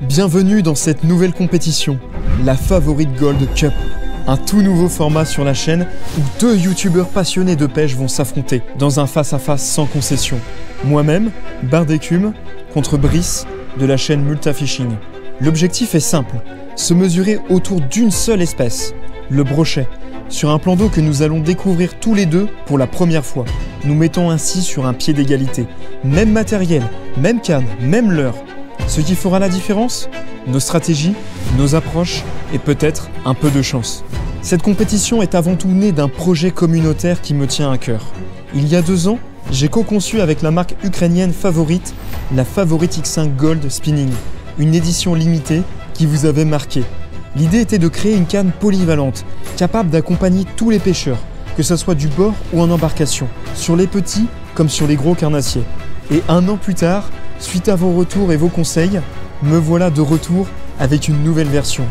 Bienvenue dans cette nouvelle compétition, la Favorite Gold Cup. Un tout nouveau format sur la chaîne où deux youtubeurs passionnés de pêche vont s'affronter dans un face-à-face sans concession. Moi-même, Barre d'écume, contre Brice de la chaîne Multa Fishing. L'objectif est simple, se mesurer autour d'une seule espèce, le brochet, sur un plan d'eau que nous allons découvrir tous les deux pour la première fois, nous mettant ainsi sur un pied d'égalité. Même matériel, même canne, même leurre. Ce qui fera la différence, nos stratégies, nos approches et peut-être un peu de chance. Cette compétition est avant tout née d'un projet communautaire qui me tient à cœur. Il y a 2 ans, j'ai co-conçu avec la marque ukrainienne Favorite la Favorite X5 Gold Spinning, une édition limitée qui vous avait marqué. L'idée était de créer une canne polyvalente, capable d'accompagner tous les pêcheurs, que ce soit du bord ou en embarcation, sur les petits comme sur les gros carnassiers. Et 1 an plus tard, suite à vos retours et vos conseils, me voilà de retour avec une nouvelle version,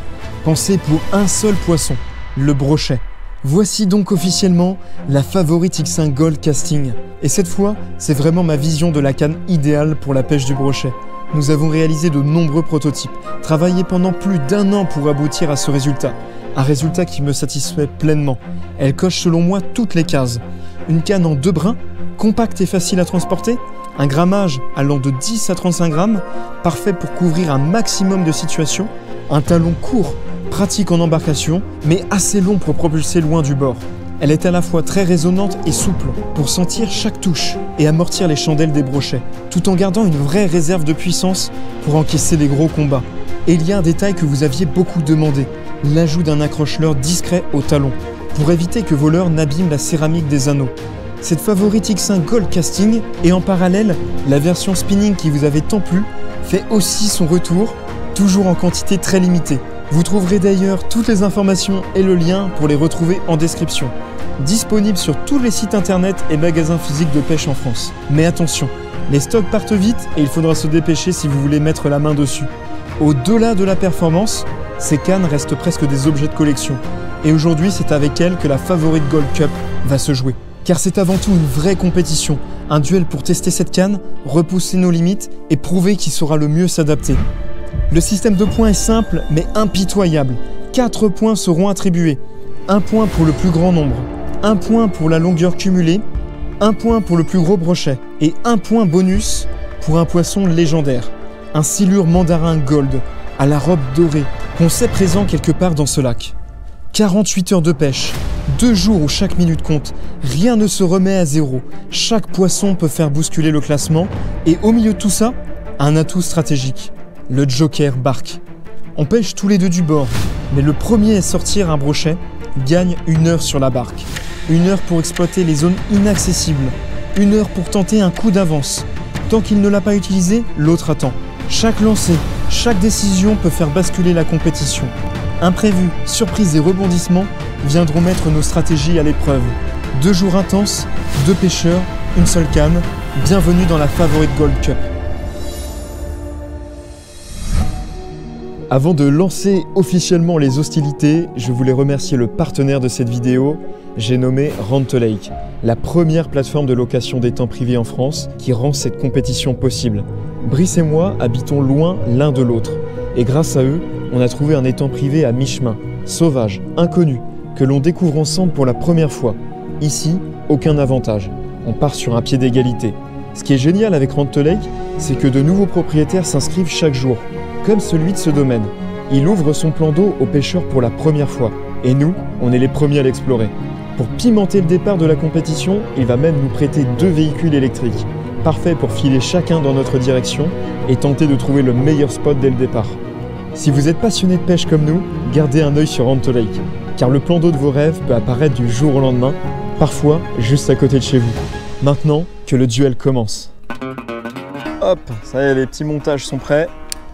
pensée pour un seul poisson, le brochet. Voici donc officiellement la Favorite X5 Gold Casting. Et cette fois, c'est vraiment ma vision de la canne idéale pour la pêche du brochet. Nous avons réalisé de nombreux prototypes, travaillé pendant plus d'1 an pour aboutir à ce résultat. Un résultat qui me satisfait pleinement. Elle coche selon moi toutes les cases. Une canne en 2 brins, compacte et facile à transporter, un grammage allant de 10 à 35 grammes, parfait pour couvrir un maximum de situations, un talon court, pratique en embarcation, mais assez long pour propulser loin du bord. Elle est à la fois très résonnante et souple pour sentir chaque touche et amortir les chandelles des brochets, tout en gardant une vraie réserve de puissance pour encaisser les gros combats. Et il y a un détail que vous aviez beaucoup demandé, l'ajout d'un accroche-leurre discret au talon, pour éviter que vos leurres n'abîment la céramique des anneaux. Cette Favorite X5 Gold Casting et en parallèle, la version spinning qui vous avait tant plu fait aussi son retour, toujours en quantité très limitée. Vous trouverez d'ailleurs toutes les informations et le lien pour les retrouver en description. Disponible sur tous les sites internet et magasins physiques de pêche en France. Mais attention, les stocks partent vite et il faudra se dépêcher si vous voulez mettre la main dessus. Au-delà de la performance, ces cannes restent presque des objets de collection. Et aujourd'hui, c'est avec elles que la Favorite Gold Cup va se jouer. Car c'est avant tout une vraie compétition, un duel pour tester cette canne, repousser nos limites et prouver qui saura le mieux s'adapter. Le système de points est simple mais impitoyable. 4 points seront attribués. 1 point pour le plus grand nombre, 1 point pour la longueur cumulée, 1 point pour le plus gros brochet et 1 point bonus pour un poisson légendaire. Un silure mandarin gold à la robe dorée qu'on sait présent quelque part dans ce lac. 48 heures de pêche, 2 jours où chaque minute compte, rien ne se remet à zéro, chaque poisson peut faire bousculer le classement et au milieu de tout ça, un atout stratégique, le Joker barque. On pêche tous les deux du bord, mais le premier à sortir un brochet gagne 1 heure sur la barque. 1 heure pour exploiter les zones inaccessibles, 1 heure pour tenter un coup d'avance. Tant qu'il ne l'a pas utilisé, l'autre attend. Chaque lancer, chaque décision peut faire basculer la compétition. Imprévus, surprises et rebondissements viendront mettre nos stratégies à l'épreuve. 2 jours intenses, 2 pêcheurs, une seule canne. Bienvenue dans la Favorite Gold Cup. Avant de lancer officiellement les hostilités, je voulais remercier le partenaire de cette vidéo, j'ai nommé Rent-A-Lake, la première plateforme de location d'étangs privés en France qui rend cette compétition possible. Brice et moi habitons loin l'un de l'autre et grâce à eux, on a trouvé un étang privé à mi-chemin, sauvage, inconnu, que l'on découvre ensemble pour la première fois. Ici, aucun avantage, on part sur un pied d'égalité. Ce qui est génial avec Rent-A-Lake, c'est que de nouveaux propriétaires s'inscrivent chaque jour, comme celui de ce domaine. Il ouvre son plan d'eau aux pêcheurs pour la première fois. Et nous, on est les premiers à l'explorer. Pour pimenter le départ de la compétition, il va même nous prêter 2 véhicules électriques, parfaits pour filer chacun dans notre direction et tenter de trouver le meilleur spot dès le départ. Si vous êtes passionné de pêche comme nous, gardez un œil sur Rent-A-Lake, car le plan d'eau de vos rêves peut apparaître du jour au lendemain, parfois juste à côté de chez vous. Maintenant, que le duel commence. Hop, ça y est, les petits montages sont prêts.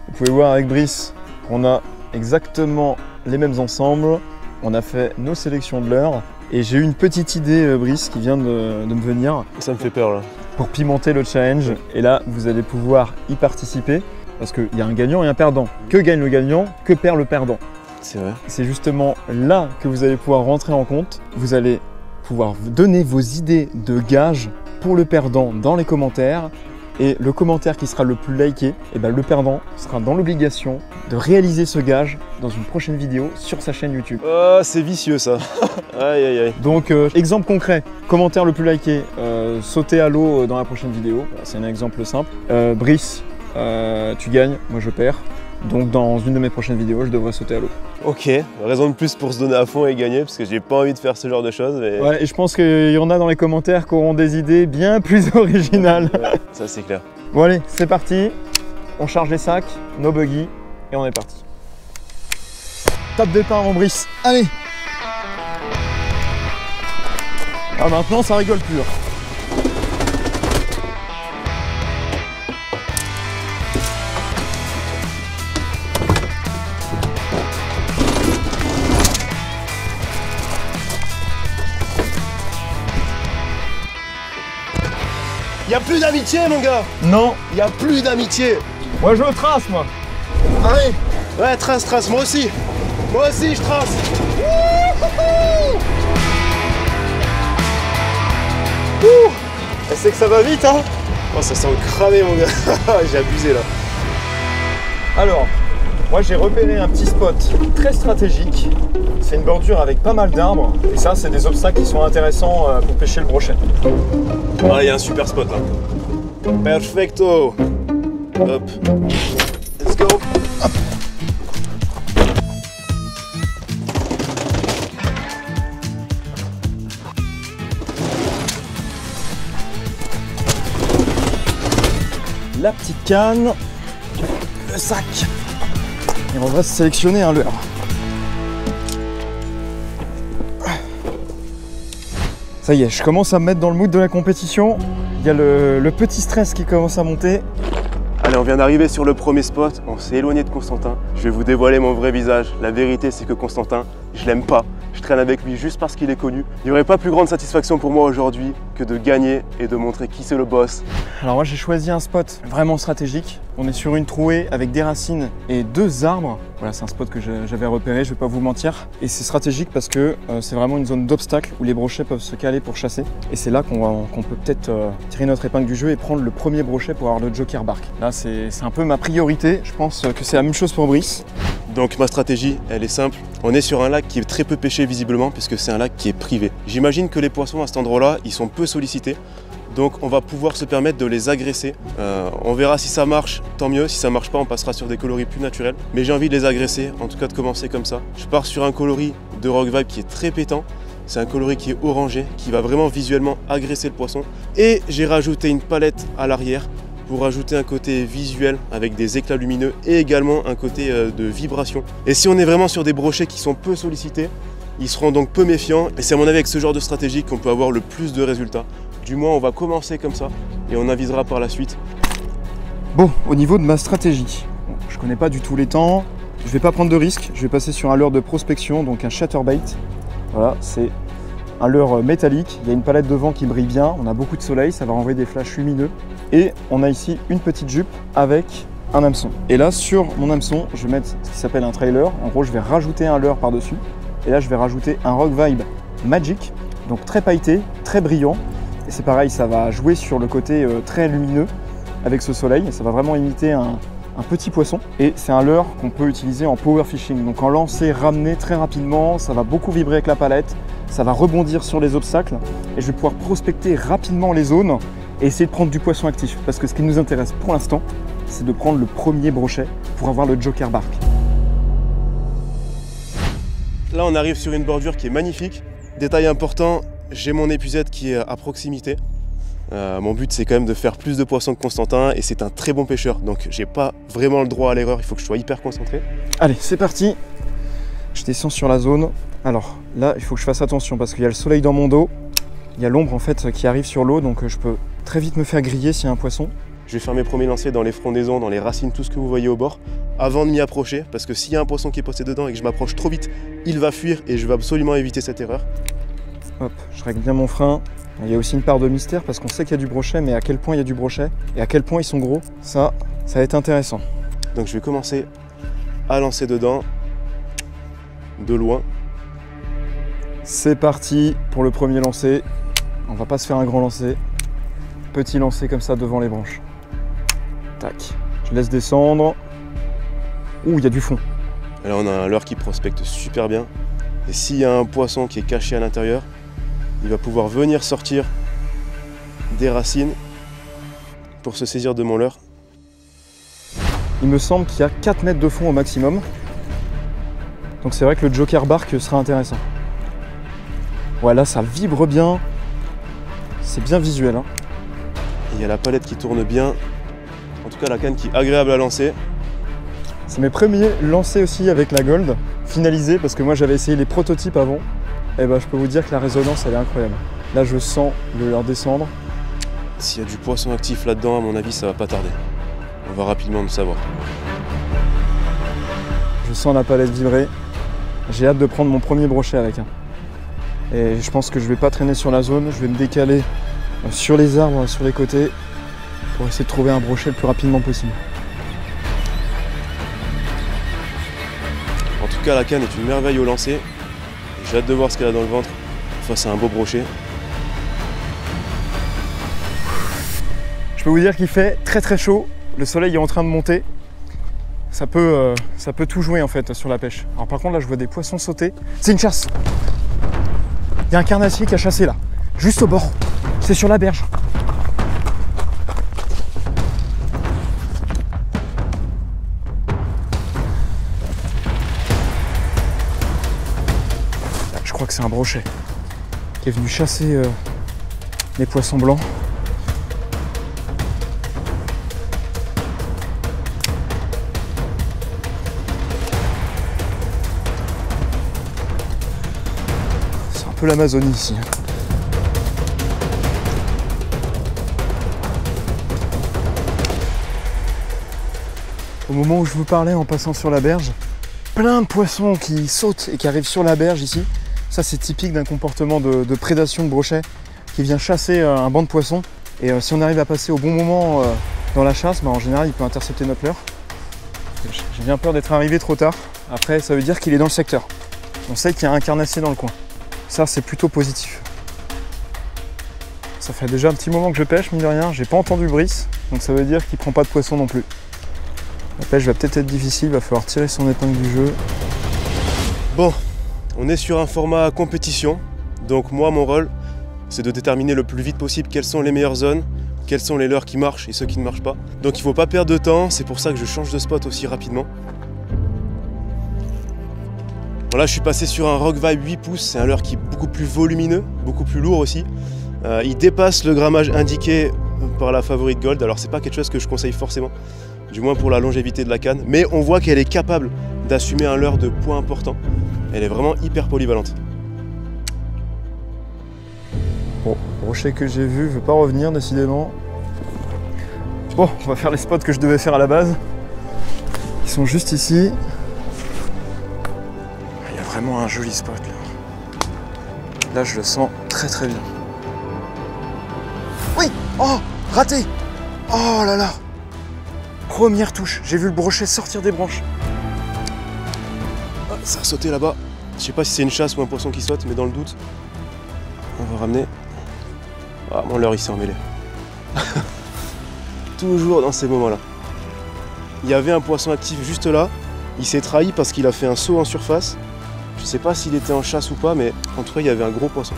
Vous pouvez voir avec Brice qu'on a exactement les mêmes ensembles. On a fait nos sélections de leurres. Et j'ai eu une petite idée, Brice, qui vient de me venir. Ça me fait peur là. Pour pimenter le challenge. Et là, vous allez pouvoir y participer. Parce qu'il y a un gagnant et un perdant. Que gagne le gagnant, que perd le perdant. C'est vrai. C'est justement là que vous allez pouvoir rentrer en compte. Vous allez pouvoir donner vos idées de gages pour le perdant dans les commentaires. Et le commentaire qui sera le plus liké, et ben le perdant sera dans l'obligation de réaliser ce gage dans une prochaine vidéo sur sa chaîne YouTube. Oh, c'est vicieux ça. Aïe aïe aïe. Donc exemple concret, commentaire le plus liké, sauter à l'eau dans la prochaine vidéo. C'est un exemple simple. Brice, tu gagnes, moi je perds. Donc dans une de mes prochaines vidéos, je devrais sauter à l'eau. Ok, raison de plus pour se donner à fond et gagner, parce que j'ai pas envie de faire ce genre de choses. Mais... Ouais, et je pense qu'il y en a dans les commentaires qui auront des idées bien plus originales. Ouais, ça c'est clair. Bon allez, c'est parti. On charge les sacs, nos buggy, et on est parti. Top départ mon Brice, allez. Ah maintenant ça rigole plus. Y'a plus d'amitié mon gars. Non. Y'a plus d'amitié. Moi je trace moi. Allez. Ouais, trace, moi aussi. Moi aussi je trace. C'est que ça va vite hein. Oh ça sent cramé mon gars. J'ai abusé là. Alors, moi j'ai repéré un petit spot très stratégique. C'est une bordure avec pas mal d'arbres. Et ça, c'est des obstacles qui sont intéressants pour pêcher le brochet. Ah, il y a un super spot là. Perfecto. Hop. Let's go. Hop. La petite canne, le sac. Et on va sélectionner un leurre. Ça y est, je commence à me mettre dans le mood de la compétition. Il y a le petit stress qui commence à monter. Allez, on vient d'arriver sur le premier spot. On s'est éloigné de Constantin. Je vais vous dévoiler mon vrai visage. La vérité, c'est que Constantin, je l'aime pas. Je traîne avec lui juste parce qu'il est connu. Il n'y aurait pas plus grande satisfaction pour moi aujourd'hui que de gagner et de montrer qui c'est le boss. Alors moi j'ai choisi un spot vraiment stratégique. On est sur une trouée avec des racines et 2 arbres. Voilà, c'est un spot que j'avais repéré, je vais pas vous mentir. Et c'est stratégique parce que c'est vraiment une zone d'obstacle où les brochets peuvent se caler pour chasser. Et c'est là qu'on peut peut-être tirer notre épingle du jeu et prendre le premier brochet pour avoir le Joker Bark. Là c'est un peu ma priorité. Je pense que c'est la même chose pour Brice. Donc ma stratégie, elle est simple. On est sur un lac qui est très peu pêché visiblement puisque c'est un lac qui est privé. J'imagine que les poissons à cet endroit-là, ils sont peu sollicités. Donc on va pouvoir se permettre de les agresser. On verra si ça marche, tant mieux. Si ça marche pas, on passera sur des coloris plus naturels. Mais j'ai envie de les agresser, en tout cas de commencer comme ça. Je pars sur un coloris de Rock Vibe qui est très pétant. C'est un coloris qui est orangé, qui va vraiment visuellement agresser le poisson. Et j'ai rajouté une palette à l'arrière pour ajouter un côté visuel avec des éclats lumineux et également un côté de vibration. Et si on est vraiment sur des brochets qui sont peu sollicités, ils seront donc peu méfiants. Et c'est à mon avis avec ce genre de stratégie qu'on peut avoir le plus de résultats. Du moins on va commencer comme ça et on avisera par la suite. Bon, au niveau de ma stratégie, je connais pas du tout les temps, je vais pas prendre de risque, je vais passer sur un leurre de prospection, donc un chatterbait. Voilà, c'est un leurre métallique, il y a une palette de vent qui brille bien, on a beaucoup de soleil, ça va renvoyer des flashs lumineux. Et on a ici une petite jupe avec un hameçon. Et là sur mon hameçon, je vais mettre ce qui s'appelle un trailer. En gros, je vais rajouter un leurre par-dessus. Et là, je vais rajouter un Rock Vibe Magic, donc très pailleté, très brillant. Et c'est pareil, ça va jouer sur le côté très lumineux avec ce soleil. Et ça va vraiment imiter un petit poisson. Et c'est un leurre qu'on peut utiliser en power fishing. Donc en lancer, ramener très rapidement, ça va beaucoup vibrer avec la palette. Ça va rebondir sur les obstacles. Et je vais pouvoir prospecter rapidement les zones et essayer de prendre du poisson actif. Parce que ce qui nous intéresse pour l'instant, c'est de prendre le premier brochet pour avoir le Joker Bark. Là, on arrive sur une bordure qui est magnifique. Détail important, j'ai mon épuisette qui est à proximité. Mon but, c'est quand même de faire plus de poissons que Constantin et c'est un très bon pêcheur. Donc, j'ai pas vraiment le droit à l'erreur, il faut que je sois hyper concentré. Allez, c'est parti. Je descends sur la zone. Alors là, il faut que je fasse attention parce qu'il y a le soleil dans mon dos. Il y a l'ombre en fait qui arrive sur l'eau, donc je peux très vite me faire griller s'il y a un poisson. Je vais faire mes premiers lancers dans les frondaisons, dans les racines, tout ce que vous voyez au bord, avant de m'y approcher, parce que s'il y a un poisson qui est posté dedans et que je m'approche trop vite, il va fuir et je vais absolument éviter cette erreur. Hop, je règle bien mon frein. Il y a aussi une part de mystère parce qu'on sait qu'il y a du brochet, mais à quel point il y a du brochet et à quel point ils sont gros, ça va être intéressant. Donc je vais commencer à lancer dedans, de loin. C'est parti pour le premier lancer. On va pas se faire un grand lancer. Petit lancer comme ça devant les branches. Tac, je laisse descendre. Ouh, il y a du fond. Et là, on a un leurre qui prospecte super bien. Et s'il y a un poisson qui est caché à l'intérieur, il va pouvoir venir sortir des racines pour se saisir de mon leurre. Il me semble qu'il y a 4 mètres de fond au maximum. Donc c'est vrai que le Joker Bark sera intéressant. Ouais, là ça vibre bien. C'est bien visuel. Hein. Il y a la palette qui tourne bien. En tout cas, la canne qui est agréable à lancer. C'est mes premiers lancers aussi avec la Gold, finalisés, parce que moi j'avais essayé les prototypes avant. Et ben je peux vous dire que la résonance elle est incroyable. Là je sens le leurre descendre. S'il y a du poisson actif là-dedans, à mon avis, ça va pas tarder. On va rapidement le savoir. Je sens la palette vibrer. J'ai hâte de prendre mon premier brochet avec. Et je pense que je vais pas traîner sur la zone, je vais me décaler sur les arbres, sur les côtés, pour essayer de trouver un brochet le plus rapidement possible. En tout cas, la canne est une merveille au lancer. J'ai hâte de voir ce qu'elle a dans le ventre face à un beau brochet. Je peux vous dire qu'il fait très chaud, le soleil est en train de monter. Ça peut tout jouer en fait sur la pêche. Alors par contre là je vois des poissons sauter. C'est une chasse. Il y a un carnassier qui a chassé là, juste au bord. C'est sur la berge. Je crois que c'est un brochet qui est venu chasser les poissons blancs. L'Amazonie ici. Au moment où je vous parlais en passant sur la berge, plein de poissons qui sautent et qui arrivent sur la berge ici. Ça c'est typique d'un comportement de prédation de brochet qui vient chasser un banc de poissons. Et si on arrive à passer au bon moment dans la chasse, en général il peut intercepter notre leurre. J'ai bien peur d'être arrivé trop tard. Après ça veut dire qu'il est dans le secteur. On sait qu'il y a un carnassier dans le coin. Ça c'est plutôt positif. Ça fait déjà un petit moment que je pêche, mine de rien, j'ai pas entendu le brise, donc ça veut dire qu'il prend pas de poisson non plus. La pêche va peut-être être difficile, il va falloir tirer son épingle du jeu. Bon, on est sur un format compétition, donc moi mon rôle c'est de déterminer le plus vite possible quelles sont les meilleures zones, quels sont les leurres qui marchent et ceux qui ne marchent pas. Donc il faut pas perdre de temps, c'est pour ça que je change de spot aussi rapidement. Bon, là je suis passé sur un Rock Vibe 8 pouces, c'est un leurre qui est beaucoup plus volumineux, beaucoup plus lourd aussi. Il dépasse le grammage indiqué par la Favorite Gold, alors c'est pas quelque chose que je conseille forcément, du moins pour la longévité de la canne, mais on voit qu'elle est capable d'assumer un leurre de poids important. Elle est vraiment hyper polyvalente. Bon, le brochet que j'ai vu veut pas revenir décidément. Bon, on va faire les spots que je devais faire à la base. Ils sont juste ici. Il y a vraiment un joli spot là. Là je le sens très bien. Oui! Oh! Raté! Oh là là! Première touche, j'ai vu le brochet sortir des branches. Ah, ça a sauté là-bas. Je sais pas si c'est une chasse ou un poisson qui saute, mais dans le doute, on va ramener. Ah, mon leurre il s'est emmêlé. Toujours dans ces moments-là. Il y avait un poisson actif juste là. Il s'est trahi parce qu'il a fait un saut en surface. Je sais pas s'il était en chasse ou pas, mais en tout cas il y avait un gros poisson.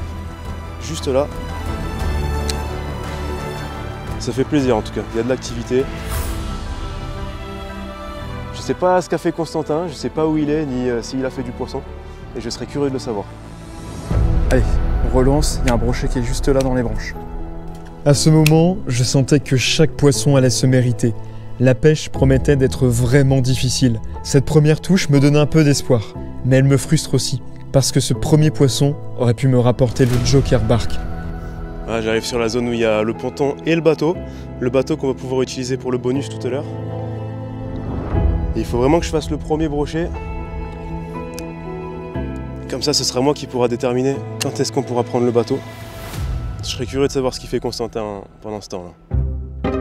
Juste là. Ça fait plaisir en tout cas, il y a de l'activité. Je sais pas ce qu'a fait Constantin, je sais pas où il est, ni s'il a fait du poisson. Et je serais curieux de le savoir. Allez, on relance, il y a un brochet qui est juste là dans les branches. À ce moment, je sentais que chaque poisson allait se mériter. La pêche promettait d'être vraiment difficile. Cette première touche me donnait un peu d'espoir, mais elle me frustre aussi, parce que ce premier poisson aurait pu me rapporter le Joker Bark. Ah, j'arrive sur la zone où il y a le ponton et le bateau qu'on va pouvoir utiliser pour le bonus tout à l'heure. Il faut vraiment que je fasse le premier brochet. Comme ça, ce sera moi qui pourra déterminer quand est-ce qu'on pourra prendre le bateau. Je serais curieux de savoir ce qu'il fait Constantin pendant ce temps-là.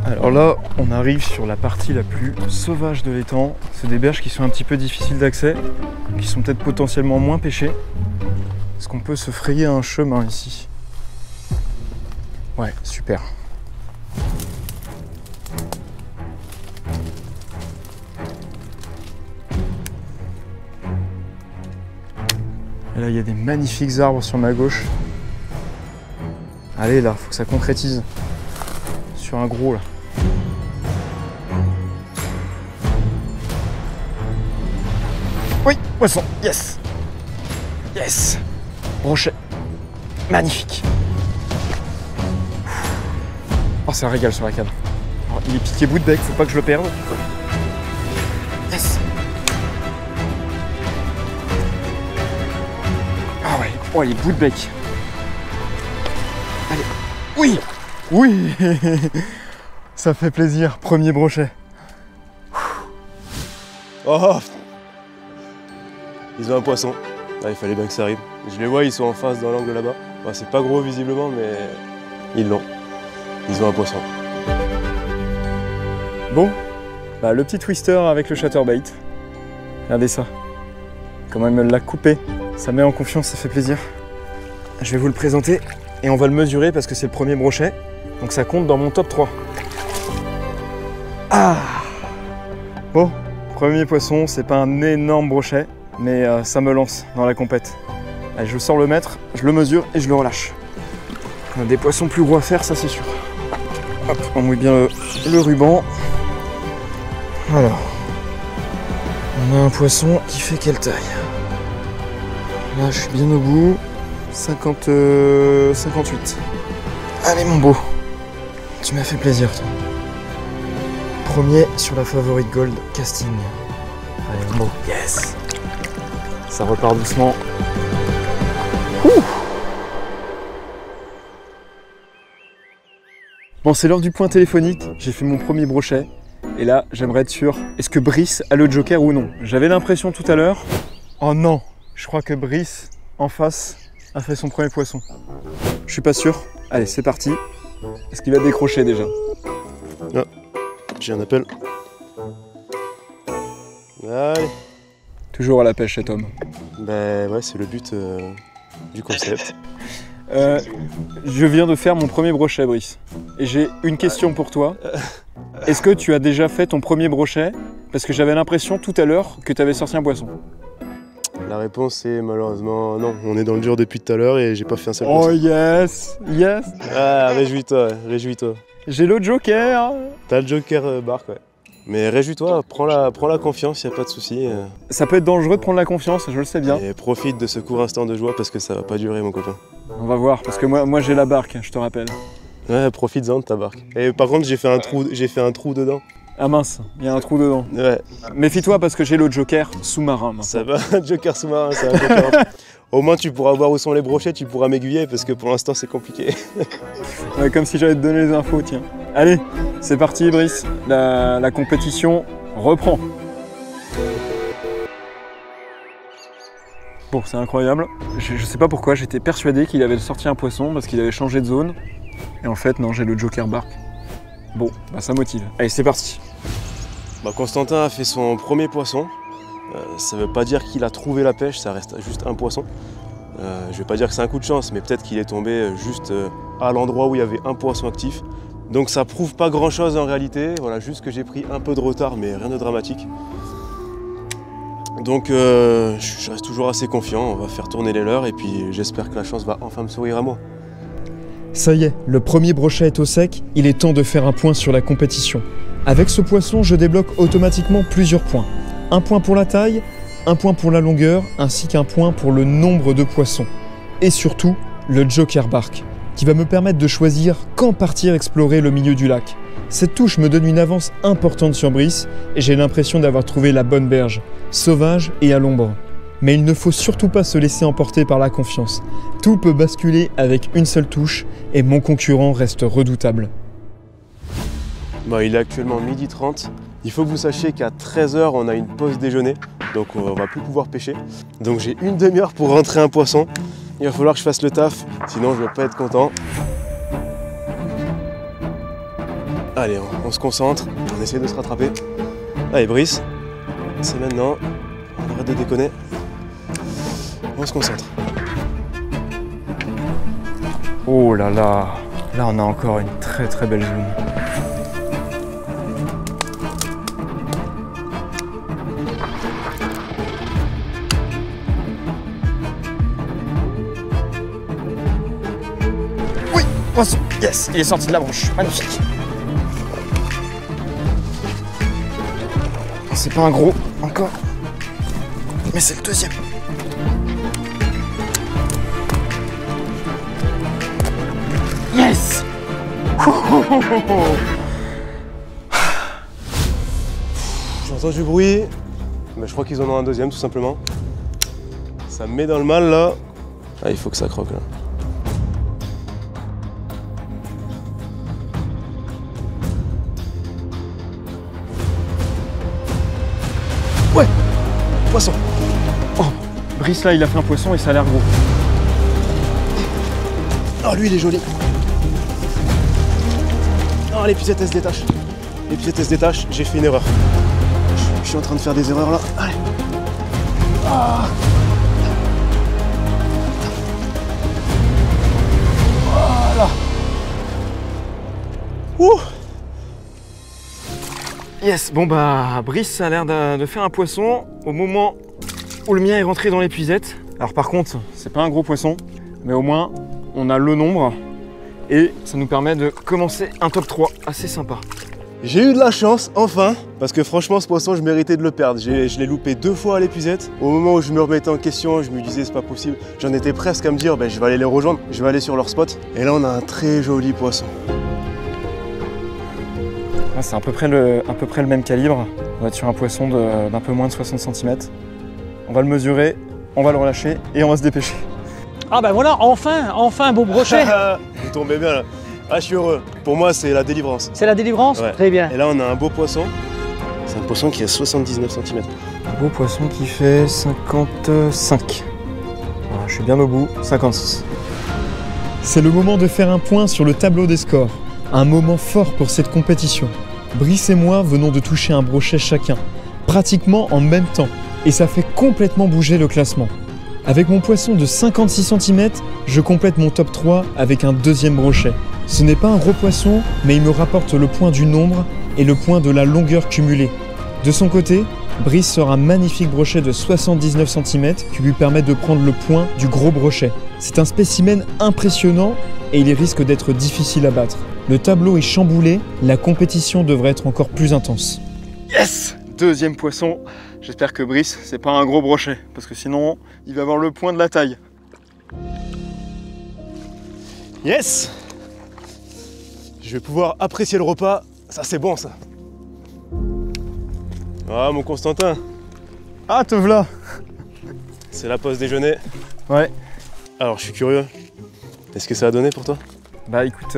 Alors là, on arrive sur la partie la plus sauvage de l'étang. C'est des berges qui sont un petit peu difficiles d'accès, qui sont peut-être potentiellement moins pêchées. Est-ce qu'on peut se frayer un chemin ici? Ouais, super. Et là, il y a des magnifiques arbres sur ma gauche. Allez, là, faut que ça concrétise. Sur un gros, là. Oui, poisson, yes. Yes. Brochet. Magnifique. Oh, c'est un régal sur la canne. Alors, il est piqué bout de bec, faut pas que je le perde. Yes. Ah ouais, oh, il est bout de bec. Allez, oui. Oui. Ça fait plaisir, premier brochet. Oh, ils ont un poisson. Ah, il fallait bien que ça arrive. Je les vois, ils sont en face dans l'angle là-bas. Bon, c'est pas gros visiblement, mais ils l'ont. Ils ont un poisson. Bon, bah, le petit twister avec le chatterbait. Regardez ça. Comment il me l'a coupé. Ça met en confiance, ça fait plaisir. Je vais vous le présenter et on va le mesurer parce que c'est le premier brochet. Donc ça compte dans mon top 3. Ah! Bon, premier poisson, c'est pas un énorme brochet, mais ça me lance dans la compète. Allez, je sors le mètre, je le mesure et je le relâche. On a des poissons plus gros à faire, ça c'est sûr. Hop, on mouille bien le ruban. Alors, on a un poisson qui fait quelle taille? Là, je suis bien au bout. 58. Allez, mon beau. Tu m'as fait plaisir, toi. Premier sur la Favorite Gold casting. Allez, mon beau. Yes. Ça repart doucement. Ouh. Bon, c'est l'heure du point téléphonique. J'ai fait mon premier brochet. Et là, j'aimerais être sûr. Est-ce que Brice a le joker ou non? J'avais l'impression tout à l'heure. Oh non. Je crois que Brice, en face, a fait son premier poisson. Je suis pas sûr. Allez, c'est parti. Est-ce qu'il va décrocher déjà? Ah, j'ai un appel. Allez. Toujours à la pêche cet homme. Ben ouais, c'est le but du concept. Je viens de faire mon premier brochet, Brice. Et j'ai une question pour toi. Est-ce que tu as déjà fait ton premier brochet? Parce que j'avais l'impression tout à l'heure que tu avais sorti un poisson. La réponse est malheureusement non. On est dans le dur depuis tout à l'heure et j'ai pas fait un seul poisson. Oh yes! Yes! Ah, réjouis-toi, réjouis-toi. J'ai le joker! T'as le joker barque, ouais. Mais réjouis-toi, prends la confiance, y a pas de souci. Ça peut être dangereux de prendre la confiance, je le sais bien. Et profite de ce court instant de joie parce que ça va pas durer, mon copain. On va voir, parce que moi j'ai la barque, je te rappelle. Ouais, profite-en de ta barque. Et par contre, j'ai fait un trou dedans. Ah mince, il y a un trou dedans. Ouais. Méfie-toi parce que j'ai le joker sous-marin. Ça va, un joker sous-marin, c'est un joker. Au moins, tu pourras voir où sont les brochets, tu pourras m'aiguiller parce que pour l'instant, c'est compliqué. Ouais, comme si j'allais te donner les infos, tiens. Allez, c'est parti, Brice. La compétition reprend. Bon, c'est incroyable. Je sais pas pourquoi, j'étais persuadé qu'il avait sorti un poisson parce qu'il avait changé de zone. Et en fait, non, j'ai le joker barque. Bon, bah ça motive. Allez, c'est parti. Bah, Constantin a fait son premier poisson. Ça veut pas dire qu'il a trouvé la pêche, ça reste juste un poisson. Je vais pas dire que c'est un coup de chance, mais peut-être qu'il est tombé juste à l'endroit où il y avait un poisson actif. Donc ça prouve pas grand chose en réalité, voilà, juste que j'ai pris un peu de retard, mais rien de dramatique. Donc je reste toujours assez confiant, on va faire tourner les leurres et puis j'espère que la chance va enfin me sourire à moi. Ça y est, le premier brochet est au sec, il est temps de faire un point sur la compétition. Avec ce poisson, je débloque automatiquement plusieurs points. Un point pour la taille, un point pour la longueur, ainsi qu'un point pour le nombre de poissons. Et surtout, le joker barque, qui va me permettre de choisir quand partir explorer le milieu du lac. Cette touche me donne une avance importante sur Brice, et j'ai l'impression d'avoir trouvé la bonne berge, sauvage et à l'ombre. Mais il ne faut surtout pas se laisser emporter par la confiance. Tout peut basculer avec une seule touche, et mon concurrent reste redoutable. Bah, il est actuellement 12h30. Il faut que vous sachiez qu'à 13h, on a une pause déjeuner, donc on va plus pouvoir pêcher. Donc j'ai une demi-heure pour rentrer un poisson. Il va falloir que je fasse le taf, sinon je vais pas être content. Allez, on se concentre, on essaie de se rattraper. Allez, Brice, c'est maintenant. On arrête de déconner. On se concentre. Oh là là, là on a encore une très très belle zone. poisson. Yes, il est sorti de la branche. Magnifique. C'est pas un gros encore, mais c'est le deuxième. Yes. J'entends du bruit, mais je crois qu'ils en ont un deuxième tout simplement. Ça me met dans le mal là. Ah, il faut que ça croque là. Ouais, poisson. Oh, Brice là il a fait un poisson et ça a l'air gros. Oh lui il est joli. Oh l'épuisette elle se détache. L'épuisette elle se détache, j'ai fait une erreur. Je suis en train de faire des erreurs là. Allez. Ah. Voilà. Ouh. Yes, bon bah Brice a l'air de faire un poisson au moment où le mien est rentré dans l'épuisette. Alors par contre, c'est pas un gros poisson, mais au moins on a le nombre et ça nous permet de commencer un top 3 assez sympa. J'ai eu de la chance, enfin, parce que franchement ce poisson je méritais de le perdre. Je l'ai loupé 2 fois à l'épuisette. Au moment où je me remettais en question, je me disais c'est pas possible. J'en étais presque à me dire je vais aller les rejoindre, je vais aller sur leur spot. Et là on a un très joli poisson. C'est à peu près le même calibre. On va être sur un poisson d'un peu moins de 60 cm. On va le mesurer, on va le relâcher et on va se dépêcher. Ah ben voilà, enfin un beau brochet. Vous tombez bien là. Ah je suis heureux. Pour moi c'est la délivrance. C'est la délivrance? Ouais. Très bien. Et là on a un beau poisson. C'est un poisson qui a 79 cm. Un beau poisson qui fait 55. Voilà, je suis bien au bout, 56. C'est le moment de faire un point sur le tableau des scores. Un moment fort pour cette compétition. Brice et moi venons de toucher un brochet chacun, pratiquement en même temps, et ça fait complètement bouger le classement. Avec mon poisson de 56 cm, je complète mon top 3 avec un deuxième brochet. Ce n'est pas un gros poisson, mais il me rapporte le point du nombre et le point de la longueur cumulée. De son côté, Brice sort un magnifique brochet de 79 cm qui lui permet de prendre le point du gros brochet. C'est un spécimen impressionnant et il risque d'être difficile à battre. Le tableau est chamboulé, la compétition devrait être encore plus intense. Yes! Deuxième poisson. J'espère que Brice, c'est pas un gros brochet, parce que sinon, il va avoir le point de la taille. Yes! Je vais pouvoir apprécier le repas, ça c'est bon ça. Ah mon Constantin. Ah te v'là. C'est la pause déjeuner. Ouais. Alors je suis curieux, est-ce que ça a donné pour toi? Bah écoute,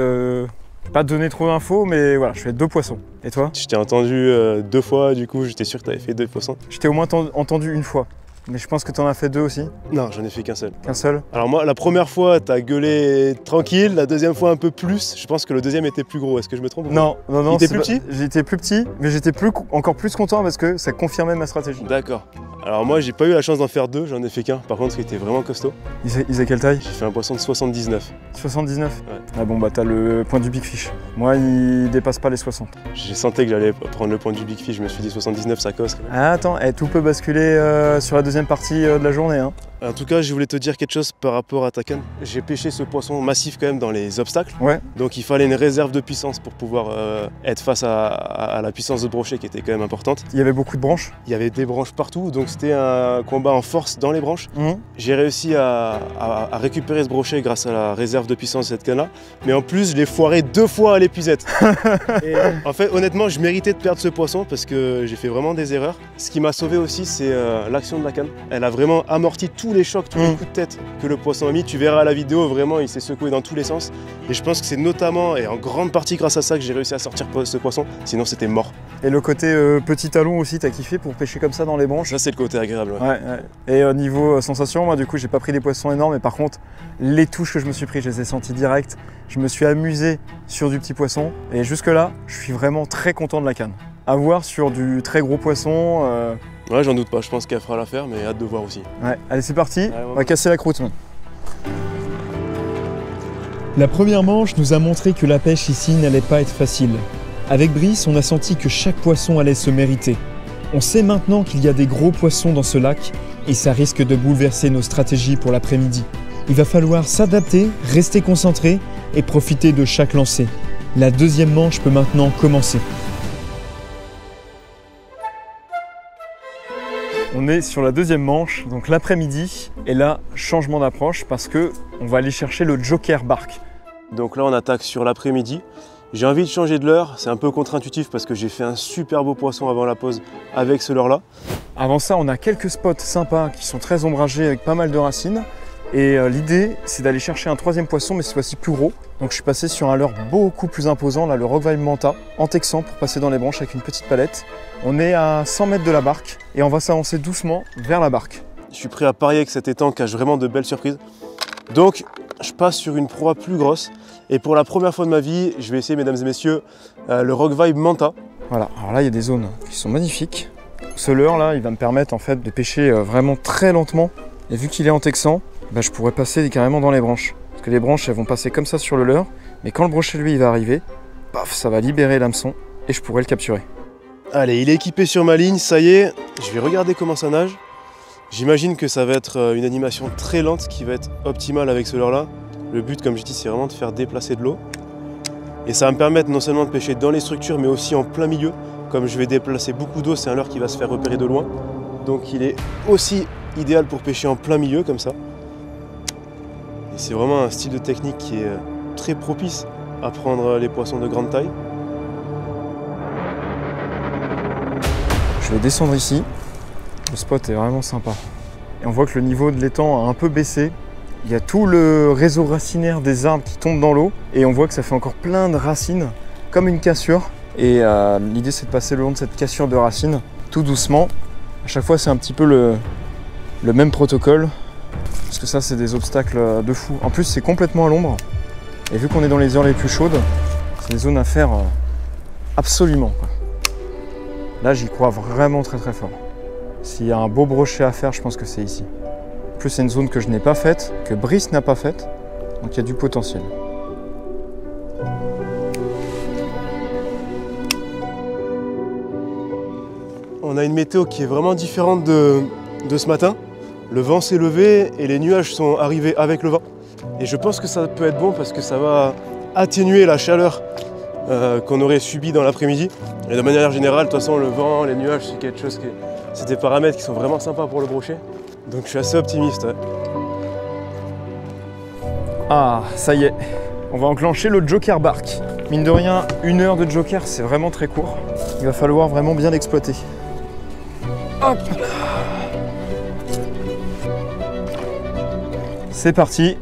pas donner trop d'infos, mais voilà, je fais 2 poissons. Et toi? Je t'ai entendu 2 fois, du coup j'étais sûr que tu avais fait 2 poissons. Je t'ai au moins entendu 1 fois. Mais je pense que tu en as fait 2 aussi. Non, j'en ai fait qu'un seul. Qu'un seul? Alors moi, la première fois, t'as gueulé tranquille, la deuxième fois un peu plus. Je pense que le deuxième était plus gros, est-ce que je me trompe? Non. Il était plus petit? J'étais plus petit, mais j'étais encore plus content parce que ça confirmait ma stratégie. D'accord. Alors moi, j'ai pas eu la chance d'en faire 2, j'en ai fait qu'un. Par contre, il était vraiment costaud. Il faisait quelle taille? J'ai fait un poisson de 79. 79? Ouais. Ah bon, bah t'as le point du Big Fish. Moi, il dépasse pas les 60. J'ai senti que j'allais prendre le point du Big Fish, je me suis dit 79, ça cosse quand même. Ah, attends, tout peut basculer sur la deuxième partie de la journée. Hein. En tout cas, je voulais te dire quelque chose par rapport à ta canne. J'ai pêché ce poisson massif quand même dans les obstacles. Ouais. Donc il fallait une réserve de puissance pour pouvoir être face à la puissance de brochet qui était quand même importante. Il y avait beaucoup de branches. Il y avait des branches partout, donc c'était un combat en force dans les branches. Mmh. J'ai réussi à récupérer ce brochet grâce à la réserve de puissance de cette canne-là. Mais en plus, je l'ai foiré 2 fois à l'épuisette. Et en fait, honnêtement, je méritais de perdre ce poisson parce que j'ai fait vraiment des erreurs. Ce qui m'a sauvé aussi, c'est l'action de la canne. Elle a vraiment amorti tous les chocs, tous les coups de tête que le poisson a mis. Tu verras à la vidéo, vraiment, il s'est secoué dans tous les sens. Et je pense que c'est notamment et en grande partie grâce à ça que j'ai réussi à sortir ce poisson. Sinon, c'était mort. Et le côté petit talon aussi, t'as kiffé pour pêcher comme ça dans les branches? Ça, c'est le côté agréable. Ouais. Et niveau sensation, moi, du coup, j'ai pas pris des poissons énormes. Mais par contre, les touches que je me suis pris, je les ai senties direct. Je me suis amusé sur du petit poisson. Et jusque-là, je suis vraiment très content de la canne. À voir sur du très gros poisson. Ouais, j'en doute pas, je pense qu'elle fera l'affaire, mais hâte de voir aussi. Ouais, allez, c'est parti, ouais. On va casser la croûte. La première manche nous a montré que la pêche ici n'allait pas être facile. Avec Brice, on a senti que chaque poisson allait se mériter. On sait maintenant qu'il y a des gros poissons dans ce lac et ça risque de bouleverser nos stratégies pour l'après-midi. Il va falloir s'adapter, rester concentré et profiter de chaque lancer. La deuxième manche peut maintenant commencer. On est sur la deuxième manche, donc l'après-midi, et là, changement d'approche parce que on va aller chercher le Joker Bark. Donc là, on attaque sur l'après-midi. J'ai envie de changer de leurre, c'est un peu contre-intuitif parce que j'ai fait un super beau poisson avant la pause avec ce leurre-là. Avant ça, on a quelques spots sympas qui sont très ombragés avec pas mal de racines. Et l'idée, c'est d'aller chercher un troisième poisson, mais cette fois-ci plus gros. Donc je suis passé sur un leurre beaucoup plus imposant, là, le Rock Vibe Manta, en texan pour passer dans les branches avec une petite palette. On est à 100 mètres de la barque et on va s'avancer doucement vers la barque. Je suis prêt à parier que cet étang cache vraiment de belles surprises. Donc je passe sur une proie plus grosse. Et pour la première fois de ma vie, je vais essayer, mesdames et messieurs, le Rock Vibe Manta. Voilà, alors là, il y a des zones qui sont magnifiques. Ce leurre là, il va me permettre en fait de pêcher vraiment très lentement. Et vu qu'il est en texan, bah, je pourrais passer carrément dans les branches. Parce que les branches, elles vont passer comme ça sur le leurre. Mais quand le brochet, lui, il va arriver, paf, ça va libérer l'hameçon et je pourrais le capturer. Allez, il est équipé sur ma ligne, ça y est. Je vais regarder comment ça nage. J'imagine que ça va être une animation très lente qui va être optimale avec ce leurre-là. Le but, comme je dis, c'est vraiment de faire déplacer de l'eau. Et ça va me permettre non seulement de pêcher dans les structures, mais aussi en plein milieu. Comme je vais déplacer beaucoup d'eau, c'est un leurre qui va se faire repérer de loin. Donc il est aussi idéal pour pêcher en plein milieu, comme ça. Et c'est vraiment un style de technique qui est très propice à prendre les poissons de grande taille. Je vais descendre ici. Le spot est vraiment sympa. Et on voit que le niveau de l'étang a un peu baissé. Il y a tout le réseau racinaire des arbres qui tombe dans l'eau et on voit que ça fait encore plein de racines, comme une cassure. Et l'idée, c'est de passer le long de cette cassure de racines, tout doucement. À chaque fois, c'est un petit peu le même protocole, parce que ça, c'est des obstacles de fou. En plus, c'est complètement à l'ombre. Et vu qu'on est dans les heures les plus chaudes, c'est des zones à faire absolument, quoi. Là, j'y crois vraiment très très fort. S'il y a un beau brochet à faire, je pense que c'est ici. En plus, c'est une zone que je n'ai pas faite, que Brice n'a pas faite, donc il y a du potentiel. On a une météo qui est vraiment différente de ce matin. Le vent s'est levé et les nuages sont arrivés avec le vent. Et je pense que ça peut être bon parce que ça va atténuer la chaleur qu'on aurait subie dans l'après-midi. Et de manière générale, de toute façon, le vent, les nuages, c'est quelque chose c'est des paramètres qui sont vraiment sympas pour le brochet. Donc je suis assez optimiste. Ouais. Ah, ça y est, on va enclencher le Joker Bark. Mine de rien, 1 heure de Joker, c'est vraiment très court. Il va falloir vraiment bien l'exploiter. Hop là. C'est parti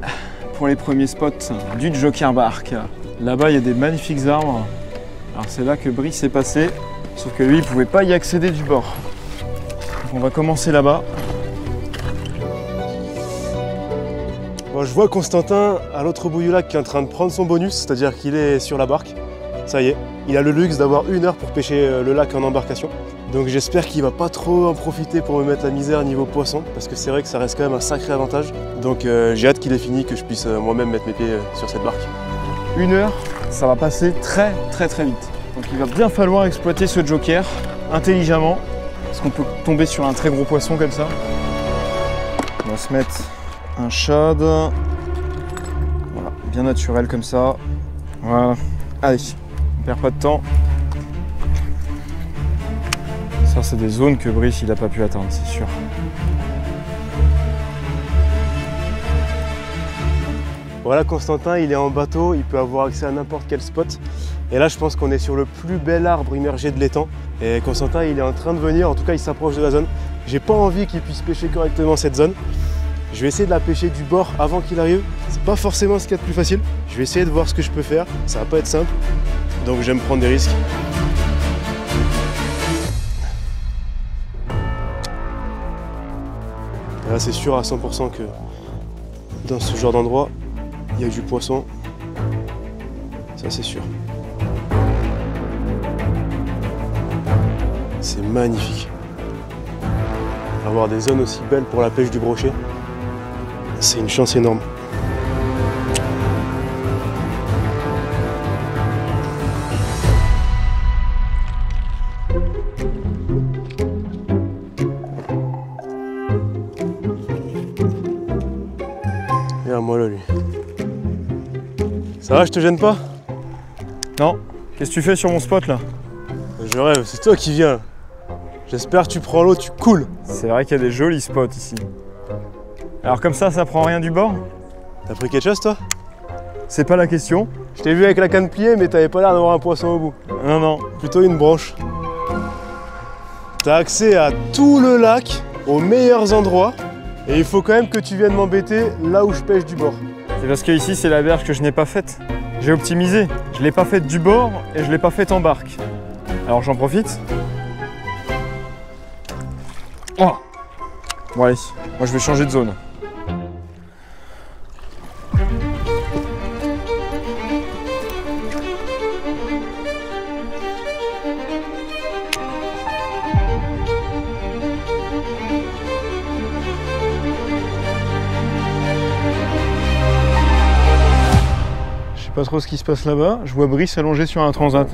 pour les premiers spots du Joker Bark. Là-bas, il y a des magnifiques arbres. Alors c'est là que Brice est passé, sauf que lui, il ne pouvait pas y accéder du bord. Donc on va commencer là-bas. Bon, je vois Constantin à l'autre bout du lac qui est en train de prendre son bonus, c'est-à-dire qu'il est sur la barque. Ça y est, il a le luxe d'avoir 1 heure pour pêcher le lac en embarcation. Donc j'espère qu'il va pas trop en profiter pour me mettre la misère niveau poisson, parce que c'est vrai que ça reste quand même un sacré avantage. Donc j'ai hâte qu'il ait fini, que je puisse moi-même mettre mes pieds sur cette barque. 1 heure, ça va passer très vite. Donc il va bien falloir exploiter ce Joker intelligemment, parce qu'on peut tomber sur un très gros poisson comme ça. On va se mettre un shad, voilà, bien naturel comme ça. Voilà, allez, on perd pas de temps. Ça, c'est des zones que Brice il n'a pas pu atteindre, c'est sûr. Voilà, Constantin, il est en bateau, il peut avoir accès à n'importe quel spot. Et là, je pense qu'on est sur le plus bel arbre immergé de l'étang. Et Constantin, il est en train de venir, en tout cas, il s'approche de la zone. J'ai pas envie qu'il puisse pêcher correctement cette zone. Je vais essayer de la pêcher du bord avant qu'il arrive. C'est pas forcément ce qu'il y a de plus facile. Je vais essayer de voir ce que je peux faire. Ça va pas être simple. Donc j'aime prendre des risques. Et là, c'est sûr à 100% que dans ce genre d'endroit, il y a du poisson. Ça, c'est sûr. C'est magnifique. Avoir des zones aussi belles pour la pêche du brochet, c'est une chance énorme. Regarde-moi là, lui. Ça va, je te gêne pas? Non. Qu'est-ce que tu fais sur mon spot là? Je rêve, c'est toi qui viens. J'espère que tu prends l'eau, tu coules. C'est vrai qu'il y a des jolis spots ici. Alors comme ça prend rien du bord? T'as pris quelque chose toi? C'est pas la question. Je t'ai vu avec la canne pliée, mais t'avais pas l'air d'avoir un poisson au bout. Non, non. Plutôt une branche. T'as accès à tout le lac, aux meilleurs endroits, et il faut quand même que tu viennes m'embêter là où je pêche du bord. C'est parce que ici c'est la berge que je n'ai pas faite. J'ai optimisé. Je l'ai pas faite du bord et je l'ai pas faite en barque. Alors j'en profite. Oh. Bon allez, moi je vais changer de zone. Je sais pas trop ce qui se passe là-bas. Je vois Brice allongé sur un transat.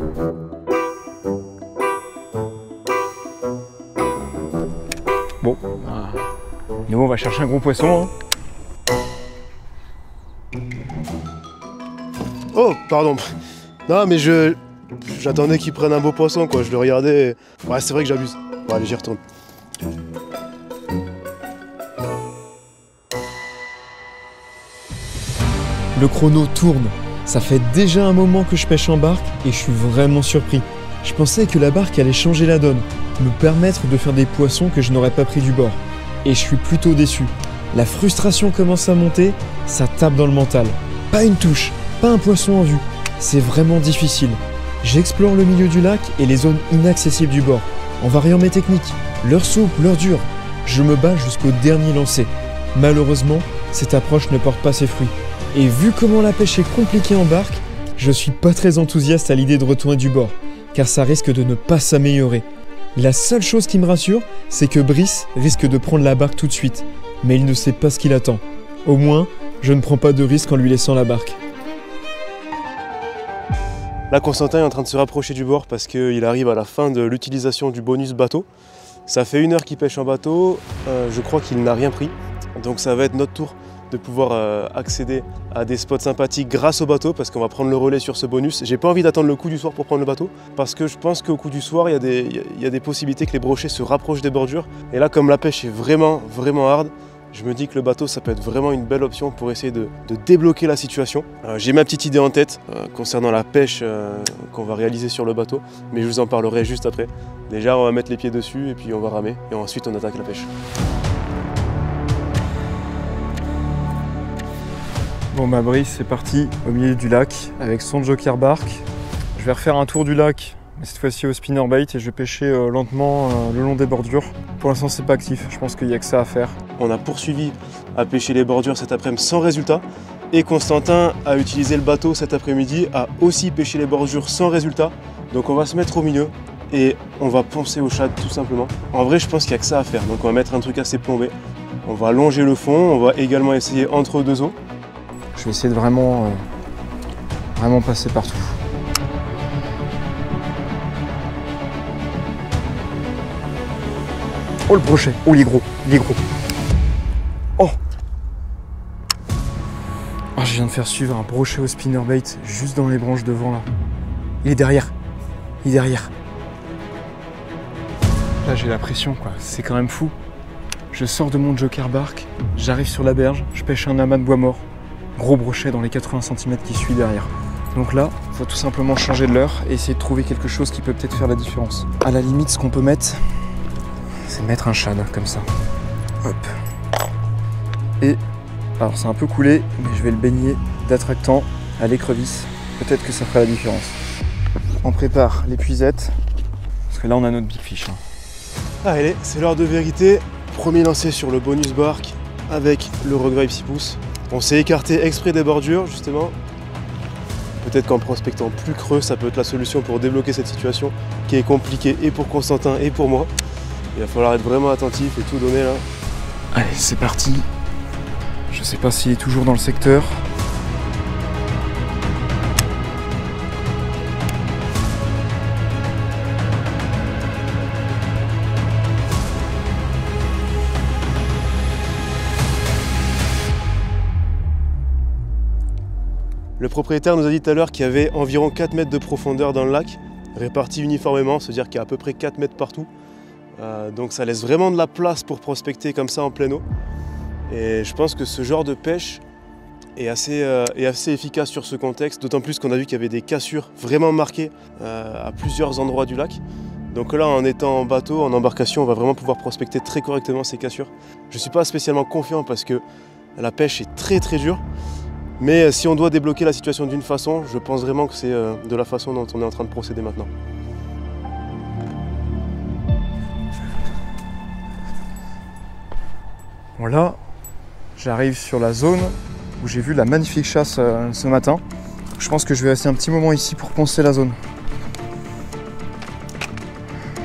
Bon, nous on va chercher un gros poisson. Hein. Oh, pardon. Non, mais j'attendais qu'il prenne un beau poisson, quoi. Je le regardais. Et... Ouais, c'est vrai que j'abuse. Bon, allez, j'y retourne. Le chrono tourne. Ça fait déjà un moment que je pêche en barque et je suis vraiment surpris. Je pensais que la barque allait changer la donne, me permettre de faire des poissons que je n'aurais pas pris du bord. Et je suis plutôt déçu. La frustration commence à monter, ça tape dans le mental. Pas une touche, pas un poisson en vue. C'est vraiment difficile. J'explore le milieu du lac et les zones inaccessibles du bord, en variant mes techniques. L'heure souple, l'heure dure. Je me bats jusqu'au dernier lancer. Malheureusement, cette approche ne porte pas ses fruits. Et vu comment la pêche est compliquée en barque, je suis pas très enthousiaste à l'idée de retourner du bord, car ça risque de ne pas s'améliorer. La seule chose qui me rassure, c'est que Brice risque de prendre la barque tout de suite, mais il ne sait pas ce qu'il attend. Au moins, je ne prends pas de risque en lui laissant la barque. Là, Constantin est en train de se rapprocher du bord parce qu'il arrive à la fin de l'utilisation du bonus bateau. Ça fait 1 heure qu'il pêche en bateau, je crois qu'il n'a rien pris, donc ça va être notre tour de pouvoir accéder à des spots sympathiques grâce au bateau parce qu'on va prendre le relais sur ce bonus. J'ai pas envie d'attendre le coup du soir pour prendre le bateau parce que je pense qu'au coup du soir, il y a des possibilités que les brochets se rapprochent des bordures. Et là, comme la pêche est vraiment hard, je me dis que le bateau, ça peut être vraiment une belle option pour essayer de débloquer la situation. J'ai ma petite idée en tête concernant la pêche qu'on va réaliser sur le bateau, mais je vous en parlerai juste après. Déjà, on va mettre les pieds dessus et puis on va ramer et ensuite on attaque la pêche. Bon bah Brice, c'est parti au milieu du lac avec son joker barque. Je vais refaire un tour du lac, mais cette fois-ci au spinnerbait et je vais pêcher lentement le long des bordures. Pour l'instant c'est pas actif, je pense qu'il n'y a que ça à faire. On a poursuivi à pêcher les bordures cet après-midi sans résultat et Constantin a utilisé le bateau cet après-midi, a aussi pêché les bordures sans résultat. Donc on va se mettre au milieu et on va poncer au shad tout simplement. En vrai je pense qu'il n'y a que ça à faire, donc on va mettre un truc assez plombé. On va longer le fond, on va également essayer entre deux eaux. Je vais essayer de vraiment passer partout. Oh le brochet, oh il est gros, il est gros. Oh, je viens de faire suivre un brochet au spinnerbait juste dans les branches devant là. Il est derrière, il est derrière. Là j'ai la pression quoi, c'est quand même fou. Je sors de mon joker barque, j'arrive sur la berge, je pêche un amas de bois mort. Gros brochet dans les 80 cm qui suit derrière. Donc là, il faut tout simplement changer de leurre et essayer de trouver quelque chose qui peut peut-être faire la différence. À la limite, ce qu'on peut mettre, c'est mettre un shad comme ça. Hop. Et alors c'est un peu coulé, mais je vais le baigner d'attractant à l'écrevisse. Peut-être que ça fera la différence. On prépare l'épuisette, parce que là on a notre big fish. Allez, c'est l'heure de vérité. Premier lancé sur le bonus barque avec le Rock Vibe 6 pouces. On s'est écarté exprès des bordures justement. Peut-être qu'en prospectant plus creux, ça peut être la solution pour débloquer cette situation qui est compliquée et pour Constantin et pour moi. Il va falloir être vraiment attentif et tout donner là. Allez, c'est parti. Je sais pas s'il est toujours dans le secteur. Le propriétaire nous a dit tout à l'heure qu'il y avait environ 4 mètres de profondeur dans le lac, répartis uniformément, c'est-à-dire qu'il y a à peu près 4 mètres partout. Donc ça laisse vraiment de la place pour prospecter comme ça en pleine eau. Et je pense que ce genre de pêche est assez efficace sur ce contexte, d'autant plus qu'on a vu qu'il y avait des cassures vraiment marquées à plusieurs endroits du lac. Donc là, en étant en bateau, en embarcation, on va vraiment pouvoir prospecter très correctement ces cassures. Je ne suis pas spécialement confiant parce que la pêche est très très dure. Mais si on doit débloquer la situation d'une façon, je pense vraiment que c'est de la façon dont on est en train de procéder maintenant. Bon là, j'arrive sur la zone où j'ai vu la magnifique chasse ce matin. Je pense que je vais rester un petit moment ici pour poncer la zone.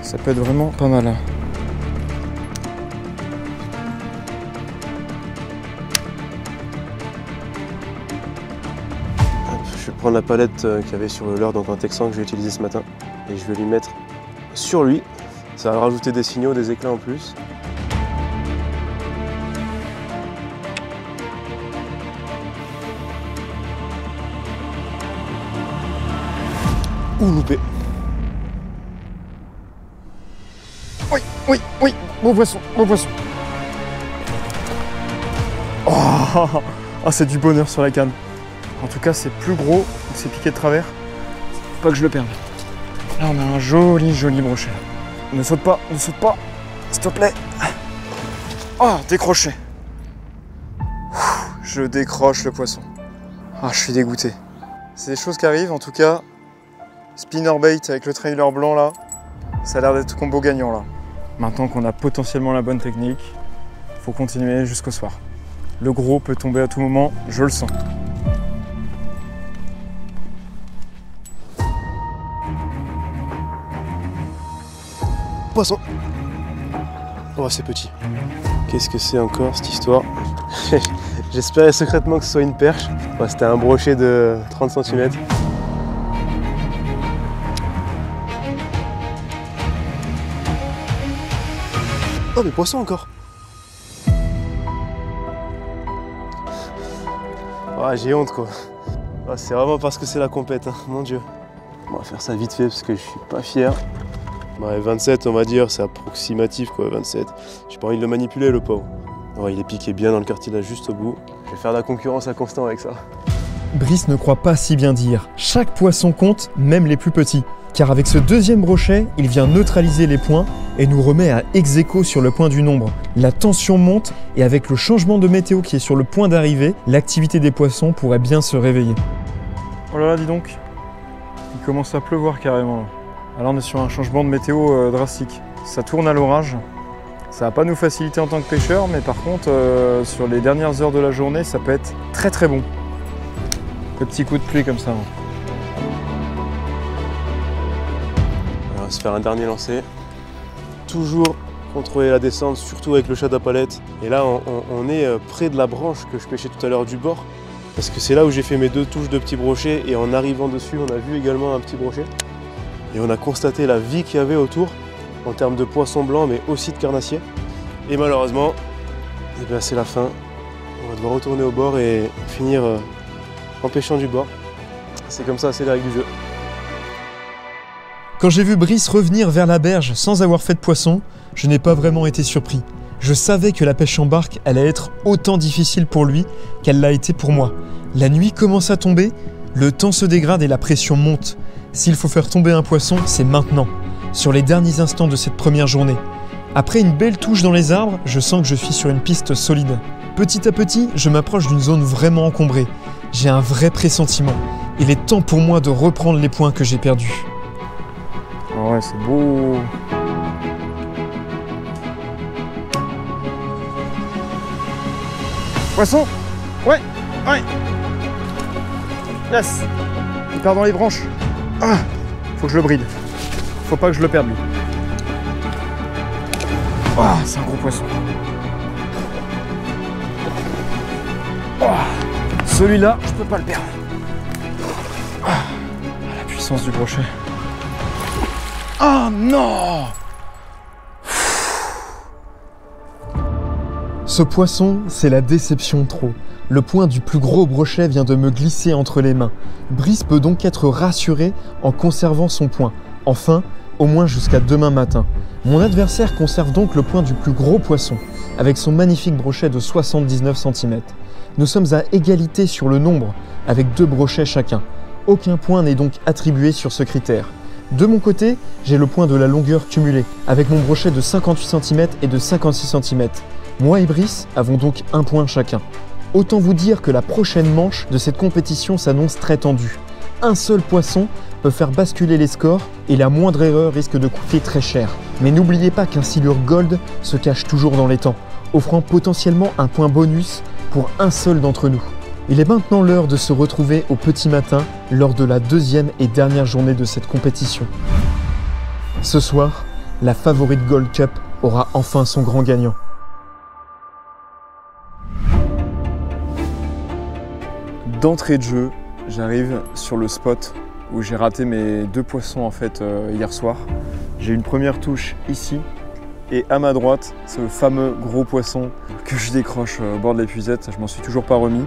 Ça peut être vraiment pas mal. Je vais prendre la palette qu'il y avait sur le leurre, donc un texan que j'ai utilisé ce matin, et je vais lui mettre sur lui. Ça va rajouter des signaux, des éclats en plus. Ouh, loupé. Oui, oui, oui, beau poisson, beau poisson. Oh, c'est du bonheur sur la canne. En tout cas, c'est plus gros, c'est piqué de travers. Faut pas que je le perde. Là, on a un joli, joli brochet. Ne saute pas, s'il te plaît. Oh, décroché. Je décroche le poisson. Ah, je suis dégoûté. C'est des choses qui arrivent, en tout cas. Spinnerbait avec le trailer blanc là, ça a l'air d'être combo gagnant là. Maintenant qu'on a potentiellement la bonne technique, il faut continuer jusqu'au soir. Le gros peut tomber à tout moment, je le sens. Poisson. Oh, c'est petit. Qu'est-ce que c'est encore cette histoire? J'espérais secrètement que ce soit une perche. C'était un brochet de 30 cm. Oh, mais poisson encore. Oh, j'ai honte quoi. Oh, c'est vraiment parce que c'est la compète, hein. Mon Dieu. On va faire ça vite fait parce que je suis pas fier. Ouais, 27 on va dire, c'est approximatif quoi, 27. J'ai pas envie de le manipuler le pauvre. Oh, il est piqué bien dans le cartilage juste au bout. Je vais faire de la concurrence à Constant avec ça. Brice ne croit pas si bien dire. Chaque poisson compte, même les plus petits. Car avec ce deuxième brochet, il vient neutraliser les points et nous remet à ex-aequo sur le point du nombre. La tension monte et avec le changement de météo qui est sur le point d'arriver, l'activité des poissons pourrait bien se réveiller. Oh là là, dis donc, il commence à pleuvoir carrément. Alors on est sur un changement de météo drastique. Ça tourne à l'orage. Ça va pas nous faciliter en tant que pêcheurs, mais par contre, sur les dernières heures de la journée, ça peut être très très bon. Le petit coup de pluie comme ça. On va se faire un dernier lancer. Toujours contrôler la descente, surtout avec le chat à palette. Et là, on est près de la branche que je pêchais tout à l'heure du bord. Parce que c'est là où j'ai fait mes 2 touches de petits brochets. Et en arrivant dessus, on a vu également un petit brochet. Et on a constaté la vie qu'il y avait autour, en termes de poissons blancs, mais aussi de carnassiers. Et malheureusement, eh bien, c'est la fin. On va devoir retourner au bord et finir en pêchant du bord. C'est comme ça, c'est les règles du jeu. Quand j'ai vu Brice revenir vers la berge sans avoir fait de poisson, je n'ai pas vraiment été surpris. Je savais que la pêche en barque allait être autant difficile pour lui qu'elle l'a été pour moi. La nuit commence à tomber, le temps se dégrade et la pression monte. S'il faut faire tomber un poisson, c'est maintenant, sur les derniers instants de cette première journée. Après une belle touche dans les arbres, je sens que je suis sur une piste solide. Petit à petit, je m'approche d'une zone vraiment encombrée. J'ai un vrai pressentiment. Il est temps pour moi de reprendre les points que j'ai perdus. Oh ouais, c'est beau. Poisson. Ouais, ouais. Yes. Il part dans les branches. Ah, faut que je le bride. Faut pas que je le perde lui. Ah, c'est un gros poisson. Oh, celui-là, je peux pas le perdre. Ah, la puissance du brochet. Oh non! Ce poisson, c'est la déception trop. Le point du plus gros brochet vient de me glisser entre les mains. Brice peut donc être rassuré en conservant son point. Enfin, au moins jusqu'à demain matin. Mon adversaire conserve donc le point du plus gros poisson, avec son magnifique brochet de 79 cm. Nous sommes à égalité sur le nombre, avec 2 brochets chacun. Aucun point n'est donc attribué sur ce critère. De mon côté, j'ai le point de la longueur cumulée, avec mon brochet de 58 cm et de 56 cm. Moi et Brice avons donc un point chacun. Autant vous dire que la prochaine manche de cette compétition s'annonce très tendue. Un seul poisson peut faire basculer les scores et la moindre erreur risque de coûter très cher. Mais n'oubliez pas qu'un silure gold se cache toujours dans les temps, offrant potentiellement un point bonus pour un seul d'entre nous. Il est maintenant l'heure de se retrouver au petit matin lors de la 2e et dernière journée de cette compétition. Ce soir, la Favorite Gold Cup aura enfin son grand gagnant. D'entrée de jeu, j'arrive sur le spot où j'ai raté mes 2 poissons en fait hier soir. J'ai une première touche ici et à ma droite, c'est le fameux gros poisson que je décroche au bord de l'épuisette. Je m'en suis toujours pas remis.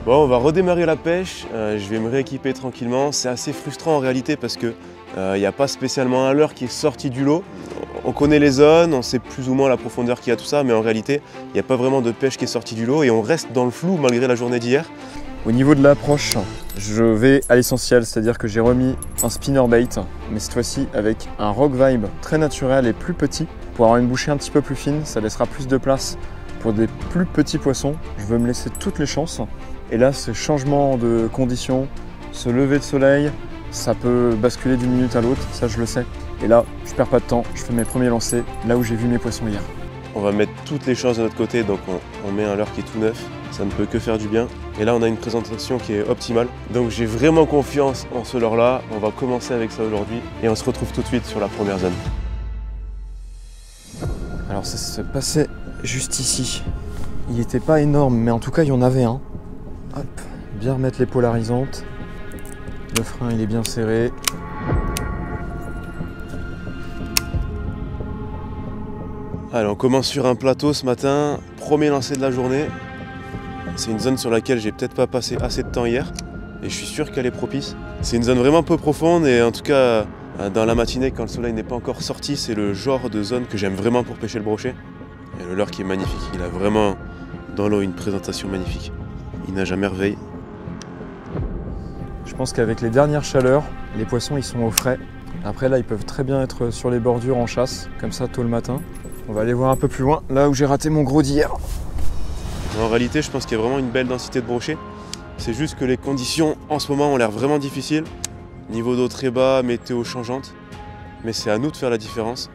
Bon, on va redémarrer la pêche. Je vais me rééquiper tranquillement. C'est assez frustrant en réalité parce que il n'y a pas spécialement un leurre qui est sorti du lot. On connaît les zones, on sait plus ou moins la profondeur qu'il y a tout ça, mais en réalité, il n'y a pas vraiment de pêche qui est sortie du lot et on reste dans le flou malgré la journée d'hier. Au niveau de l'approche, je vais à l'essentiel, c'est-à-dire que j'ai remis un spinnerbait, mais cette fois-ci avec un rock vibe très naturel et plus petit. Pour avoir une bouchée un petit peu plus fine, ça laissera plus de place pour des plus petits poissons. Je veux me laisser toutes les chances. Et là, ce changement de conditions, ce lever de soleil, ça peut basculer d'une minute à l'autre, ça je le sais. Et là, je perds pas de temps, je fais mes premiers lancers là où j'ai vu mes poissons hier. On va mettre toutes les chances de notre côté, donc on met un leurre qui est tout neuf. Ça ne peut que faire du bien. Et là, on a une présentation qui est optimale. Donc j'ai vraiment confiance en ce leurre-là. On va commencer avec ça aujourd'hui et on se retrouve tout de suite sur la première zone. Alors ça se passait juste ici. Il n'était pas énorme, mais en tout cas, il y en avait un. Hop, bien remettre les polarisantes. Le frein, il est bien serré. Allez, on commence sur un plateau ce matin. Premier lancer de la journée. C'est une zone sur laquelle j'ai peut-être pas passé assez de temps hier et je suis sûr qu'elle est propice. C'est une zone vraiment peu profonde et en tout cas dans la matinée quand le soleil n'est pas encore sorti, c'est le genre de zone que j'aime vraiment pour pêcher le brochet. Et le leurre qui est magnifique, il a vraiment dans l'eau une présentation magnifique. Il nage à merveille. Je pense qu'avec les dernières chaleurs, les poissons ils sont au frais. Après là ils peuvent très bien être sur les bordures en chasse, comme ça tôt le matin. On va aller voir un peu plus loin, là où j'ai raté mon gros d'hier. En réalité, je pense qu'il y a vraiment une belle densité de brochets. C'est juste que les conditions en ce moment ont l'air vraiment difficiles. Niveau d'eau très bas, météo changeante. Mais c'est à nous de faire la différence.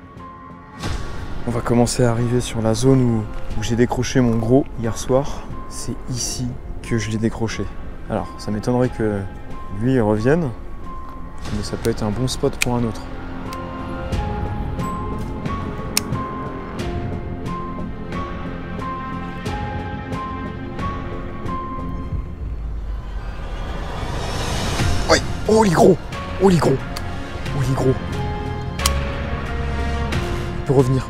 On va commencer à arriver sur la zone où j'ai décroché mon gros hier soir. C'est ici que je l'ai décroché. Alors, ça m'étonnerait que lui revienne, mais ça peut être un bon spot pour un autre. Oh les gros! Oh les gros! Oh les gros! Il peut revenir.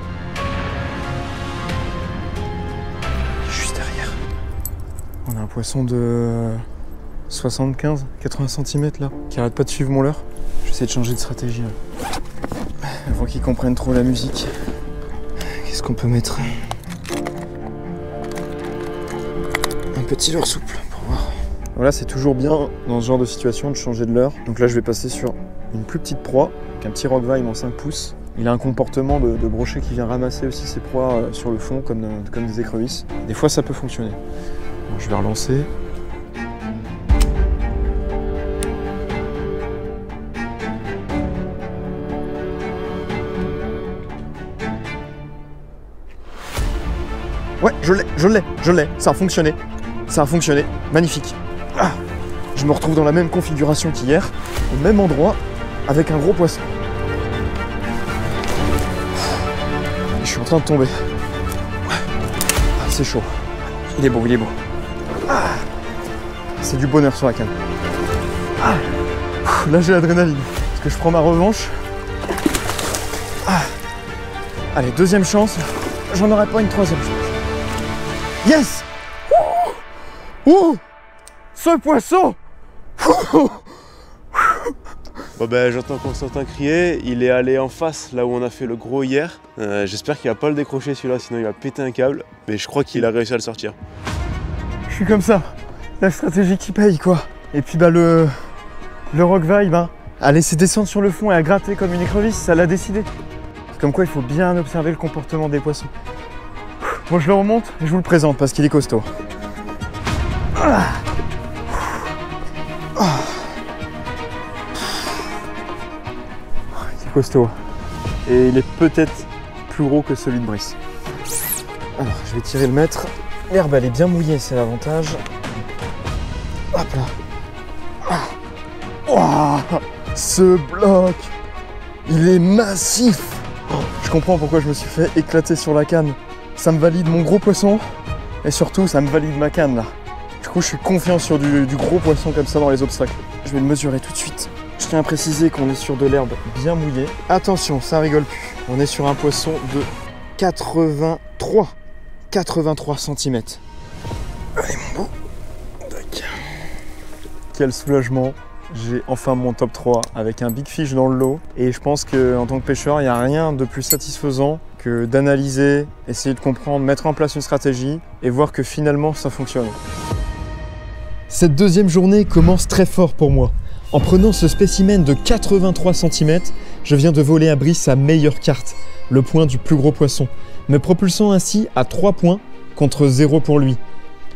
Juste derrière. On a un poisson de 75-80 cm là, qui arrête pas de suivre mon leurre. J'essaie de changer de stratégie là. Avant qu'il comprenne trop la musique. Qu'est-ce qu'on peut mettre? Un petit leurre souple. Voilà, c'est toujours bien dans ce genre de situation de changer de leurre. Donc là, je vais passer sur une plus petite proie, avec un petit rock vibe en 5 pouces. Il a un comportement de brochet qui vient ramasser aussi ses proies sur le fond, comme des écrevisses. Des fois, ça peut fonctionner. Alors, je vais relancer. Ouais, je l'ai, ça a fonctionné. Ça a fonctionné, magnifique. Ah, je me retrouve dans la même configuration qu'hier, au même endroit, avec un gros poisson. Je suis en train de tomber. Ah, c'est chaud. Il est beau, il est beau. Ah, c'est du bonheur sur la canne. Ah, là j'ai l'adrénaline. Est-ce que je prends ma revanche? Ah, allez, deuxième chance. J'en aurai pas une troisième chance. Yes! Oh, ce poisson. Bon ben j'entends Constantin crier, il est allé en face là où on a fait le gros hier. J'espère qu'il va pas le décrocher celui-là, sinon il va péter un câble. Mais je crois qu'il a réussi à le sortir. Je suis comme ça, la stratégie qui paye quoi. Et puis bah le rock vibe, hein, à laisser descendre sur le fond et à gratter comme une écrevisse, ça l'a décidé. C'est comme quoi il faut bien observer le comportement des poissons. Bon, je le remonte et je vous le présente parce qu'il est costaud. Ah. Ah. Il est costaud. Et il est peut-être plus gros que celui de Brice. Alors, je vais tirer le mètre. L'herbe, elle est bien mouillée, c'est l'avantage. Hop là. Ah. Oh, ce bloc, il est massif. Oh, je comprends pourquoi je me suis fait éclater sur la canne. Ça me valide mon gros poisson et surtout ça me valide ma canne là. Du coup je suis confiant sur du gros poisson comme ça dans les obstacles. Je vais le mesurer tout de suite. Je tiens à préciser qu'on est sur de l'herbe bien mouillée. Attention, ça rigole plus. On est sur un poisson de 83 cm. Allez mon beau. Tac. Quel soulagement. J'ai enfin mon top 3 avec un big fish dans le lot. Et je pense qu'en tant que pêcheur, il n'y a rien de plus satisfaisant que d'analyser, essayer de comprendre, mettre en place une stratégie et voir que finalement ça fonctionne. Cette deuxième journée commence très fort pour moi. En prenant ce spécimen de 83 cm, je viens de voler à Brice sa meilleure carte, le point du plus gros poisson, me propulsant ainsi à 3 points contre 0 pour lui.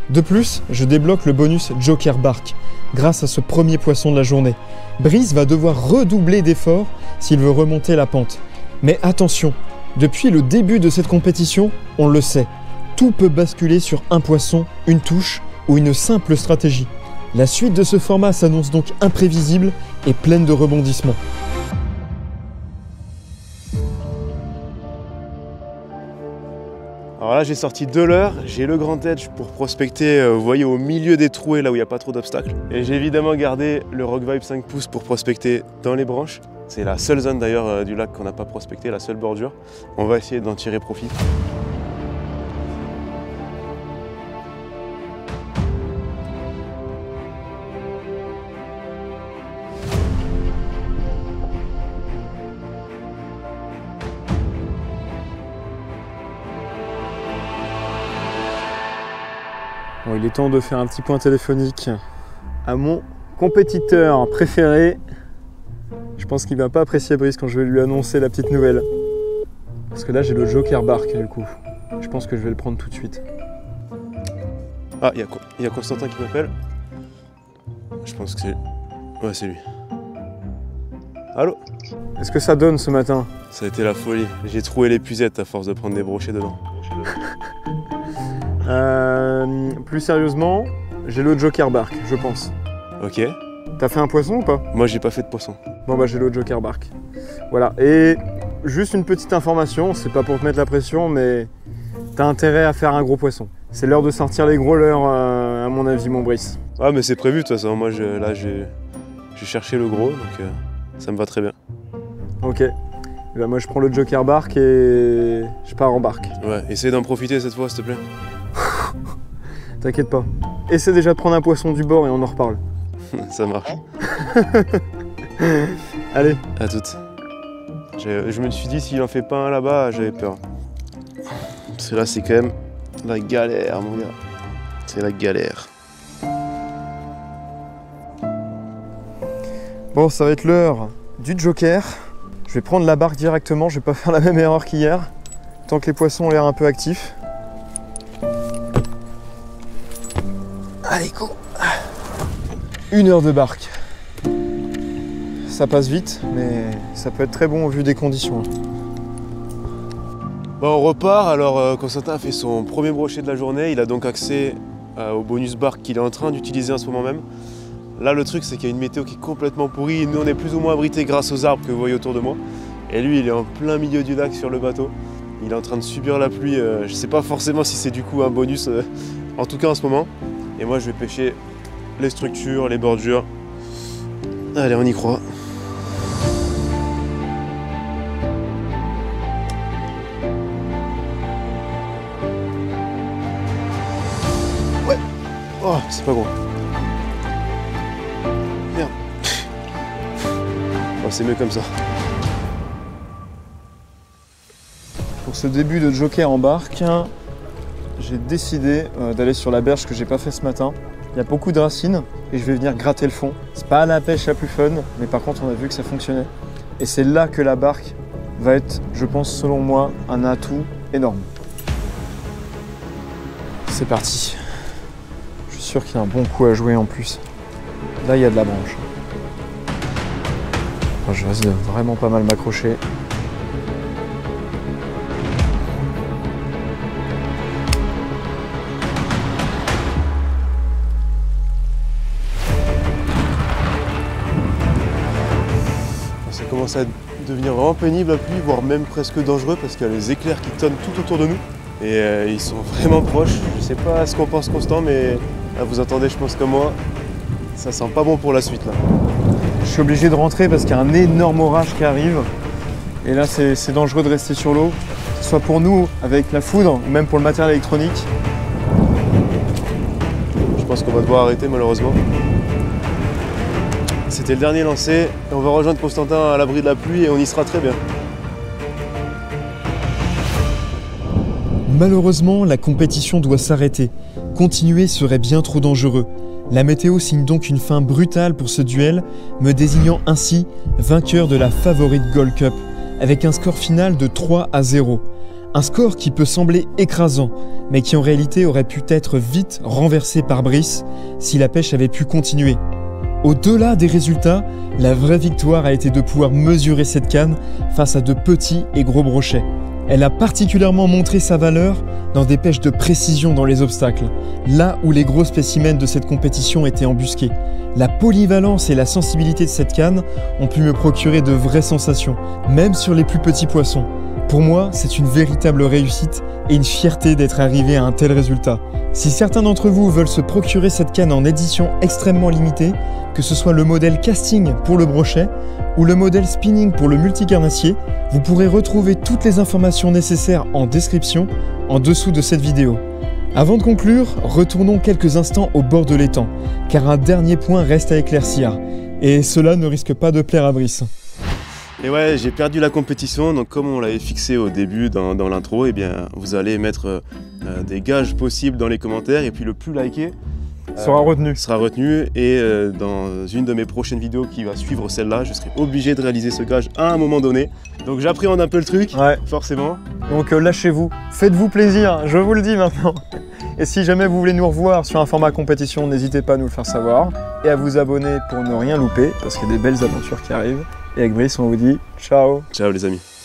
De plus, je débloque le bonus Joker Bark grâce à ce premier poisson de la journée. Brice va devoir redoubler d'efforts s'il veut remonter la pente. Mais attention, depuis le début de cette compétition, on le sait, tout peut basculer sur un poisson, une touche ou une simple stratégie. La suite de ce format s'annonce donc imprévisible et pleine de rebondissements. Alors là j'ai sorti de leurre, j'ai le grand edge pour prospecter, vous voyez, au milieu des trouées là où il n'y a pas trop d'obstacles. Et j'ai évidemment gardé le Rock Vibe 5 pouces pour prospecter dans les branches. C'est la seule zone d'ailleurs du lac qu'on n'a pas prospecté, la seule bordure. On va essayer d'en tirer profit. Bon, il est temps de faire un petit point téléphonique à mon compétiteur préféré. Je pense qu'il va pas apprécier Brice quand je vais lui annoncer la petite nouvelle. Parce que là j'ai le Joker Bark du coup. Je pense que je vais le prendre tout de suite. Ah, il y a Constantin qui m'appelle. Je pense que c'est... Ouais, c'est lui. Allô? Est-ce que ça donne ce matin? Ça a été la folie. J'ai troué l'épuisette à force de prendre des brochets dedans. Plus sérieusement, j'ai le Joker Bark, je pense. Ok. T'as fait un poisson ou pas? Moi, j'ai pas fait de poisson. Bon bah j'ai le Joker Bark. Voilà, et juste une petite information, c'est pas pour te mettre la pression, mais t'as intérêt à faire un gros poisson. C'est l'heure de sortir les gros leurres, à mon avis, mon Brice. Ah, mais c'est prévu de toute façon. Moi, là, j'ai cherché le gros, donc ça me va très bien. Ok. Et bah moi, je prends le Joker Bark et je pars en barque. Ouais, essaye d'en profiter cette fois, s'il te plaît. T'inquiète pas. Essaie déjà de prendre un poisson du bord et on en reparle. Ça marche. Allez. À toutes. Je me suis dit, s'il en fait pas un là-bas, j'avais peur. Parce que là, c'est quand même la galère, mon gars. C'est la galère. Bon, ça va être l'heure du Joker. Je vais prendre la barque directement, je vais pas faire la même erreur qu'hier. Tant que les poissons ont l'air un peu actifs. Allez, go! 1 heure de barque. Ça passe vite, mais ça peut être très bon au vu des conditions. Bon, on repart. Alors, Constantin a fait son premier brochet de la journée. Il a donc accès au bonus barque qu'il est en train d'utiliser en ce moment même. Là, le truc, c'est qu'il y a une météo qui est complètement pourrie. Nous, on est plus ou moins abrités grâce aux arbres que vous voyez autour de moi. Et lui, il est en plein milieu du lac sur le bateau. Il est en train de subir la pluie. Je sais pas forcément si c'est du coup un bonus, en tout cas en ce moment. Et moi, je vais pêcher les structures, les bordures. Allez, on y croit. Ouais. Oh, c'est pas gros. Merde. Oh, c'est mieux comme ça. Pour ce début de joker en barque, j'ai décidé d'aller sur la berge que j'ai pas fait ce matin. Il y a beaucoup de racines et je vais venir gratter le fond. C'est pas la pêche la plus fun, mais par contre on a vu que ça fonctionnait. Et c'est là que la barque va être, je pense selon moi, un atout énorme. C'est parti. Je suis sûr qu'il y a un bon coup à jouer en plus. Là il y a de la branche. Enfin, je risque de vraiment pas mal m'accrocher. Ça commence à devenir vraiment pénible la pluie, voire même presque dangereux parce qu'il y a les éclairs qui tonnent tout autour de nous. Et ils sont vraiment proches. Je sais pas ce qu'on pense Constant, mais là, vous entendez, je pense comme moi, ça sent pas bon pour la suite là. Je suis obligé de rentrer parce qu'il y a un énorme orage qui arrive. Et là, c'est dangereux de rester sur l'eau, que ce soit pour nous avec la foudre ou même pour le matériel électronique. Je pense qu'on va devoir arrêter malheureusement. C'était le dernier lancé. Et on va rejoindre Constantin à l'abri de la pluie et on y sera très bien. Malheureusement, la compétition doit s'arrêter. Continuer serait bien trop dangereux. La météo signe donc une fin brutale pour ce duel, me désignant ainsi vainqueur de la Favorite Gold Cup, avec un score final de 3-0. Un score qui peut sembler écrasant, mais qui en réalité aurait pu être vite renversé par Brice si la pêche avait pu continuer. Au-delà des résultats, la vraie victoire a été de pouvoir mesurer cette canne face à de petits et gros brochets. Elle a particulièrement montré sa valeur dans des pêches de précision dans les obstacles, là où les gros spécimens de cette compétition étaient embusqués. La polyvalence et la sensibilité de cette canne ont pu me procurer de vraies sensations, même sur les plus petits poissons. Pour moi, c'est une véritable réussite et une fierté d'être arrivé à un tel résultat. Si certains d'entre vous veulent se procurer cette canne en édition extrêmement limitée, que ce soit le modèle casting pour le brochet ou le modèle spinning pour le multicarnassier, vous pourrez retrouver toutes les informations nécessaires en description en dessous de cette vidéo. Avant de conclure, retournons quelques instants au bord de l'étang, car un dernier point reste à éclaircir, et cela ne risque pas de plaire à Brice. Et ouais, j'ai perdu la compétition, donc comme on l'avait fixé au début dans l'intro, eh bien vous allez mettre des gages possibles dans les commentaires et puis le plus liké sera retenu et dans une de mes prochaines vidéos qui va suivre celle-là, je serai obligé de réaliser ce gage à un moment donné. Donc j'appréhende un peu le truc, ouais. Forcément. Donc lâchez-vous, faites-vous plaisir, je vous le dis maintenant. Et si jamais vous voulez nous revoir sur un format compétition, n'hésitez pas à nous le faire savoir et à vous abonner pour ne rien louper parce qu'il y a des belles aventures qui arrivent. Et avec Brice, on vous dit ciao. Ciao les amis.